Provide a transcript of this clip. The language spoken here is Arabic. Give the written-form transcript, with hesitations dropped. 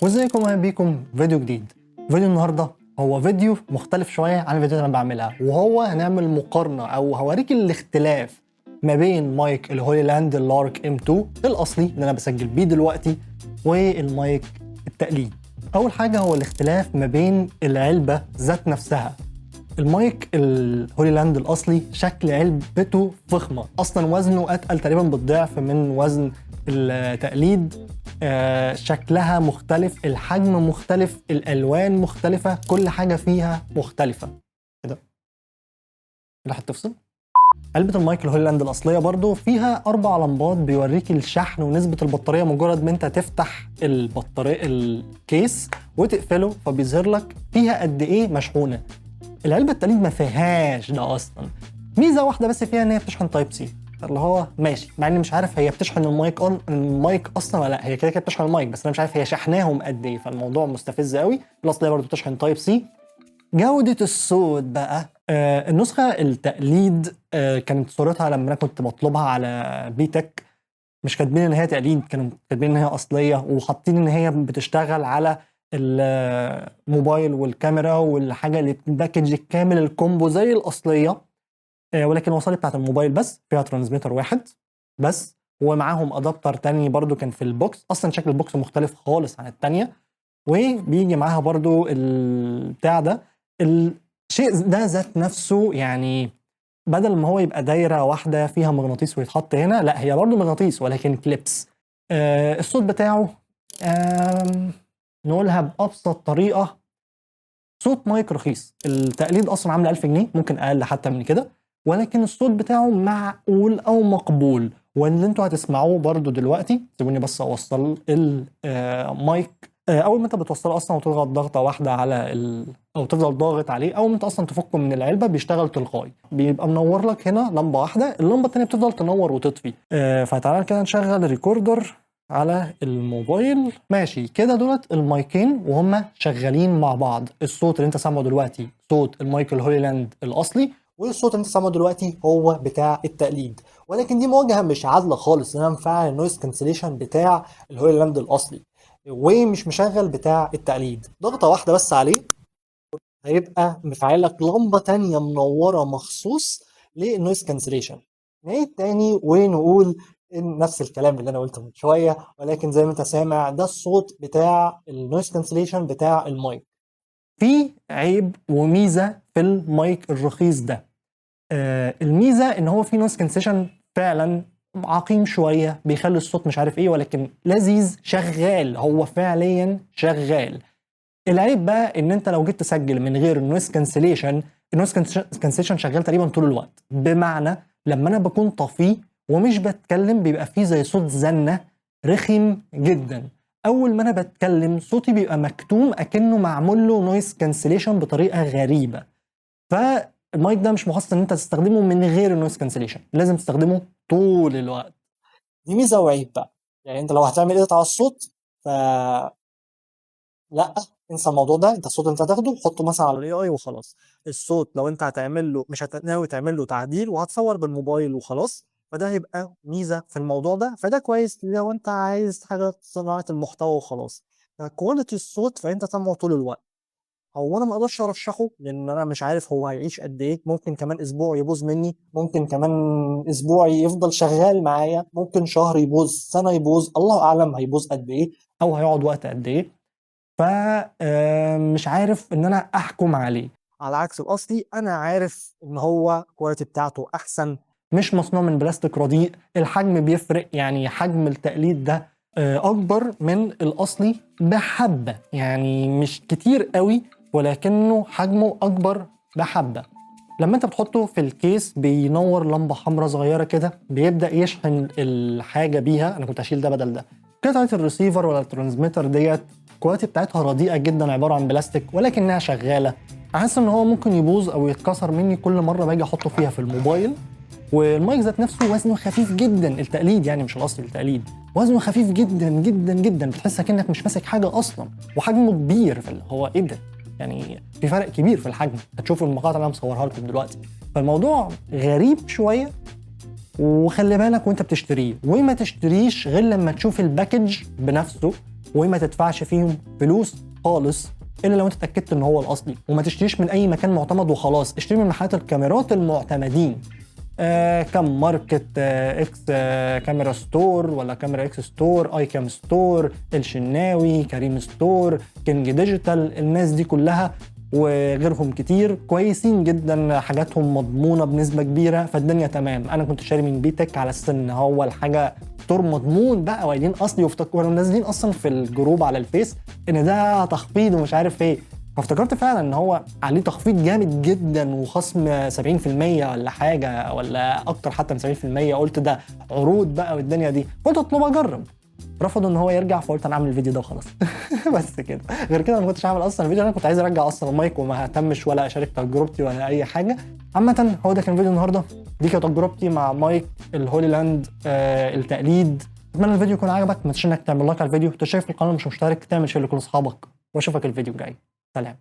وازيكم، اهلا بيكم فيديو جديد. فيديو النهارده هو فيديو مختلف شويه عن الفيديوهات اللي انا بعملها، وهو هنعمل مقارنه او هوريك الاختلاف ما بين مايك الهوليلاند اللارك M2 الاصلي اللي انا بسجل بيه دلوقتي والمايك التقليدي. اول حاجه هو الاختلاف ما بين العلبه ذات نفسها. المايك الهوليلاند الاصلي شكل علبته فخمه، اصلا وزنه اتقل تقريبا بالضعف من وزن التقليد. شكلها مختلف، الحجم مختلف، الالوان مختلفه، كل حاجه فيها مختلفه. كده راح تفصل. علبه المايك الهوليلاند الاصليه برضو فيها 4 لمبات بيوريك الشحن ونسبه البطاريه مجرد ما انت تفتح البطاريه الكيس وتقفله، فبيظهر لك فيها قد ايه مشحونه. العلبه التقليد ما فيهاش ده اصلا. ميزه واحده بس فيها ان هي بتشحن تايب سي، اللي هو ماشي، مع اني مش عارف هي بتشحن المايك اصلا ولا لا. هي كده كده بتشحن المايك، بس انا مش عارف هي شحناهم قد ايه، فالموضوع مستفز قوي. الاصليه برضه بتشحن تايب سي. جوده الصوت بقى، النسخه التقليد كانت صورتها لما انا كنت بطلبها على بيتك مش كاتبين ان هي تقليد، كانوا كاتبين ان هي اصليه، وحاطين ان هي بتشتغل على الموبايل والكاميرا والحاجه اللي باكج الكامل الكومبو زي الاصليه. ولكن الوصله بتاعت الموبايل بس فيها ترانسميتر واحد بس، ومعاهم ادابتر تاني برضو كان في البوكس. اصلا شكل البوكس مختلف خالص عن التانية، وبيجي معاها برضو البتاع ده. الشيء ده ذات نفسه يعني بدل ما هو يبقى دايره واحده فيها مغناطيس ويتحط هنا، لا هي برضو مغناطيس ولكن كليبس. الصوت بتاعه نقولها بأبسط طريقة، صوت مايك رخيص. التقليد أصلا عامل 1000 جنيه، ممكن أقل حتى من كده، ولكن الصوت بتاعه معقول أو مقبول. واللي انتوا هتسمعوه برضو دلوقتي، سيبوني بس أوصل المايك. أول ما انت بتوصله أصلا وتضغط ضغطة واحدة على أو تفضل ضاغط عليه، أول ما انت أصلا تفكه من العلبة بيشتغل تلقائي، بيبقى منور لك هنا لمبة واحدة، اللمبة التانية بتفضل تنور وتطفي. فتعالى كده نشغل الريكوردر على الموبايل. ماشي كده، دولت المايكين وهم شغالين مع بعض. الصوت اللي انت سامعه دلوقتي صوت المايك الهوليلاند الاصلي، والصوت اللي انت سامعه دلوقتي هو بتاع التقليد. ولكن دي مواجهه مش عادله خالص، ان انا مفعل النويز كانسليشن بتاع الهوليلاند الاصلي ومش مشغل بتاع التقليد. ضغطه واحده بس عليه هيبقى مفعل لك لمبه تانية منوره مخصوص للنويز كانسليشن. نعيد تاني ونقول إن نفس الكلام اللي انا قلته من شويه، ولكن زي ما انت سامع ده الصوت بتاع النويز كانسليشن بتاع المايك. في عيب وميزه في المايك الرخيص ده. الميزه ان هو في نويز كانسليشن فعلا عقيم شويه، بيخلي الصوت مش عارف ايه، ولكن لذيذ شغال، هو فعليا شغال. العيب بقى ان انت لو جيت تسجل من غير النويز كانسليشن، النويز كانسليشن شغال تقريبا طول الوقت. بمعنى لما انا بكون طفيه ومش بتكلم بيبقى فيه زي صوت زنه رخم جدا. اول ما انا بتكلم صوتي بيبقى مكتوم اكنه معمول له نويز كانسليشن بطريقه غريبه. فالمايك ده مش مخصص ان انت تستخدمه من غير النويز كانسليشن، لازم تستخدمه طول الوقت. دي ميزه وعيب بقى. يعني انت لو هتعمل ايه على الصوت، لا انسى الموضوع ده. انت الصوت انت هتاخده حطه مثلا على الاي اي وخلاص. الصوت لو انت هتعمل له، مش ناوي تعمل له تعديل وهتصور بالموبايل وخلاص، فده هيبقى ميزه في الموضوع ده. فده كويس لو انت عايز حاجه صناعه المحتوى وخلاص. كواليتي الصوت فانت سامعه طول الوقت. هو انا ما اقدرش ارشحه لان انا مش عارف هو هيعيش قد ايه. ممكن كمان اسبوع يبوظ مني، ممكن كمان اسبوع يفضل شغال معايا، ممكن شهر يبوظ، سنه يبوظ، الله اعلم هيبوظ قد ايه او هيقعد وقت قد ايه. فمش عارف ان انا احكم عليه. على عكس الاصلي انا عارف ان هو الكواليتي بتاعته احسن، مش مصنوع من بلاستيك رديء. الحجم بيفرق، يعني حجم التقليد ده اكبر من الاصلي بحبه، يعني مش كتير قوي ولكنه حجمه اكبر بحبه. لما انت بتحطه في الكيس بينور لمبه حمراء صغيره كده، بيبدا يشحن الحاجه بيها. انا كنت هشيل ده بدل ده. قطعه الريسيفر ولا الترانسميتر ديت الكواليتي بتاعتها رديئه جدا، عباره عن بلاستيك ولكنها شغاله. احس ان هو ممكن يبوظ او يتكسر مني كل مره باجي احطه فيها في الموبايل. والمايك ذات نفسه وزنه خفيف جدا، التقليد يعني مش الاصلي، التقليد وزنه خفيف جدا جدا جدا، بتحس كأنك مش ماسك حاجه اصلا. وحجمه كبير، فاللي هو ايه ده، يعني في فرق كبير في الحجم. هتشوفوا المقاطع اللي انا مصورها لكم دلوقتي. فالموضوع غريب شويه. وخلي بالك وانت بتشتريه، وما تشتريش غير لما تشوف الباكج بنفسه وما تدفعش فيهم فلوس خالص الا لو انت اتاكدت ان هو الاصلي. وما تشتريش من اي مكان معتمد وخلاص، اشتري من محلات الكاميرات المعتمدين. كام ماركت، اكس كاميرا ستور ولا كاميرا اكس ستور، اي كام ستور، الشناوي، كريم ستور، كينج ديجيتال. الناس دي كلها وغيرهم كتير كويسين جدا، حاجاتهم مضمونه بنسبه كبيره، فالدنيا تمام. انا كنت شاري من بيتك على اساس ان هو الحاجه ستور مضمون بقى وقايلين اصلي، وافتكروا منزلين اصلا في الجروب على الفيس ان ده تخفيض ومش عارف ايه، فافتكرت فعلا ان هو عليه تخفيض جامد جدا وخصم 70% ولا حاجه، ولا اكتر حتى من 70%. قلت ده عروض بقى والدنيا دي، قلت اطلب اجرب. رفضوا ان هو يرجع، فقلت انا اعمل الفيديو ده وخلاص. بس كده، غير كده انا ما كنتش هعمل اصلا الفيديو. انا كنت عايز ارجع اصلا المايك وما اهتمش ولا اشارك تجربتي ولا اي حاجه. عامه هو ده كان فيديو النهارده، دي كانت تجربتي مع مايك الهولي لاند التقليد. اتمنى الفيديو يكون عجبك، ما تنساش انك تعمل لايك على الفيديو، انت شايف القناه مش مشترك تعمل شير لكل اصحابك، واشوفك الفيديو الجاي. سلام.